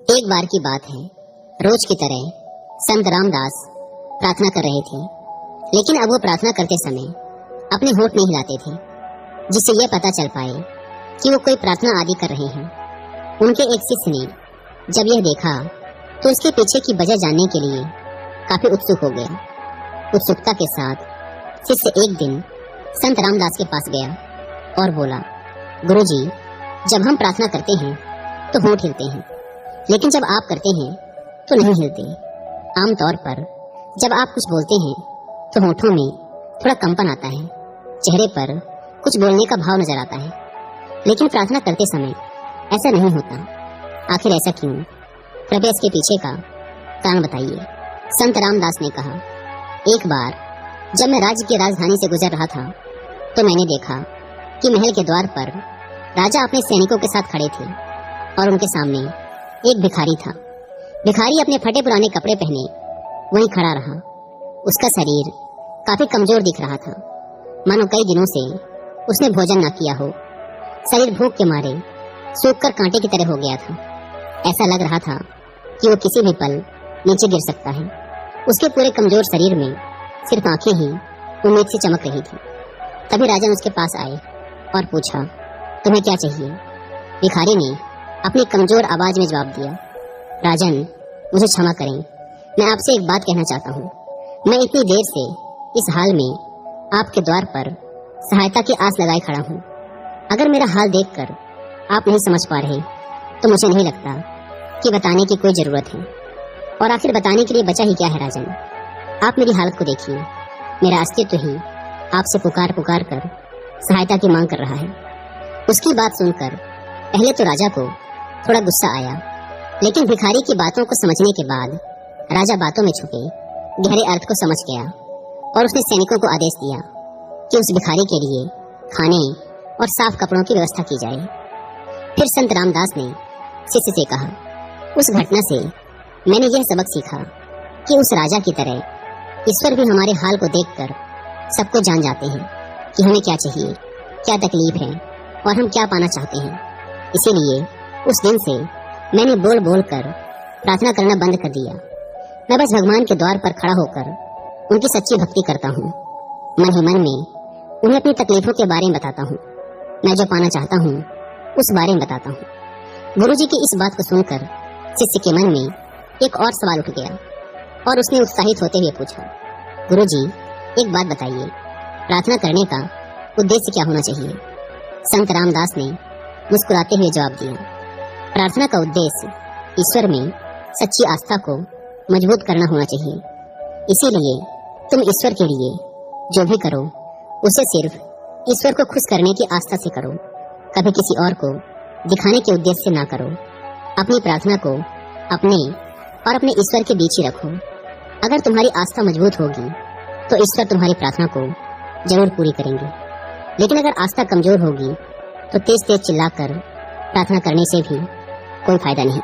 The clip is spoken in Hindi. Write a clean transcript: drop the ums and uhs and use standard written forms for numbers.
एक बार की बात है, रोज की तरह संत रामदास प्रार्थना कर रहे थे, लेकिन अब वो प्रार्थना करते समय अपने होंठ नहीं हिलाते थे, जिससे यह पता चल पाए कि वो कोई प्रार्थना आदि कर रहे हैं। उनके एक शिष्य ने जब यह देखा तो उसके पीछे की वजह जानने के लिए काफी उत्सुक हो गया। उत्सुकता के साथ शिष्य एक दिन संत रामदास के पास गया और बोला, गुरुजी, जब हम प्रार्थना करते हैं तो होंठ हिलते हैं, लेकिन जब आप करते हैं तो नहीं हिलते। आमतौर पर जब आप कुछ बोलते हैं तो होंठों में थोड़ा कंपन आता है, चेहरे पर कुछ बोलने का भाव नजर आता है, लेकिन प्रार्थना करते समय ऐसा नहीं होता। आखिर ऐसा क्यों? कृपया इसके पीछे का कारण बताइए। संत रामदास ने कहा, एक बार जब मैं राज्य की राजधानी से गुजर रहा था तो मैंने देखा कि महल के द्वार पर राजा अपने सैनिकों के साथ खड़े थे और उनके सामने एक भिखारी था। भिखारी अपने फटे पुराने कपड़े पहने वहीं खड़ा रहा। उसका शरीर काफी कमजोर दिख रहा था, मानो कई दिनों से उसने भोजन न किया हो। शरीर भूख के मारे सूखकर कांटे की तरह हो गया था। ऐसा लग रहा था कि वो किसी भी पल नीचे गिर सकता है। उसके पूरे कमजोर शरीर में सिर्फ आंखें ही उम्मीद से चमक रही थी। तभी राजन उसके पास आए और पूछा, तुम्हें क्या चाहिए? भिखारी ने अपनी कमजोर आवाज में जवाब दिया, राजन, मुझे क्षमा करें, मैं आपसे एक बात कहना चाहता हूँ। मैं इतनी देर से इस हाल में आपके द्वार पर सहायता की आस लगाए खड़ा हूँ। अगर मेरा हाल देखकर आप नहीं समझ पा रहे तो मुझे नहीं लगता कि बताने की कोई जरूरत है। और आखिर बताने के लिए बचा ही क्या है राजन? आप मेरी हालत को देखिए। मेरा अस्तित्व ही आपसे पुकार पुकार कर सहायता की मांग कर रहा है। उसकी बात सुनकर पहले तो राजा को थोड़ा गुस्सा आया, लेकिन भिखारी की बातों को समझने के बाद राजा बातों में छुपे गहरे अर्थ को समझ गया और उसने सैनिकों को आदेश दिया कि उस भिखारी के लिए खाने और साफ कपड़ों की व्यवस्था की जाए। फिर संत रामदास ने शिष्य से कहा, उस घटना से मैंने यह सबक सीखा कि उस राजा की तरह ईश्वर भी हमारे हाल को देखकर सबको जान जाते हैं कि हमें क्या चाहिए, क्या तकलीफ है और हम क्या पाना चाहते हैं। इसीलिए उस दिन से मैंने बोल बोल कर प्रार्थना करना बंद कर दिया। मैं बस भगवान के द्वार पर खड़ा होकर उनकी सच्ची भक्ति करता हूँ। मन ही मन में उन्हें अपनी तकलीफों के बारे में बताता हूँ। मैं जो पाना चाहता हूँ उस बारे में बताता हूँ। गुरुजी की इस बात को सुनकर शिष्य के मन में एक और सवाल उठ गया और उसने उत्साहित होते हुए पूछा, गुरुजी, एक बात बताइए, प्रार्थना करने का उद्देश्य क्या होना चाहिए? संत रामदास ने मुस्कुराते हुए जवाब दिया, प्रार्थना का उद्देश्य ईश्वर में सच्ची आस्था को मजबूत करना होना चाहिए। इसीलिए तुम ईश्वर के लिए जो भी करो उसे सिर्फ ईश्वर को खुश करने की आस्था से करो। कभी किसी और को दिखाने के उद्देश्य से ना करो। अपनी प्रार्थना को अपने और अपने ईश्वर के बीच ही रखो। अगर तुम्हारी आस्था मजबूत होगी तो ईश्वर तुम्हारी प्रार्थना को जरूर पूरी करेंगे। लेकिन अगर आस्था कमजोर होगी तो तेज तेज चिल्लाकर प्रार्थना करने से भी कोई फायदा नहीं।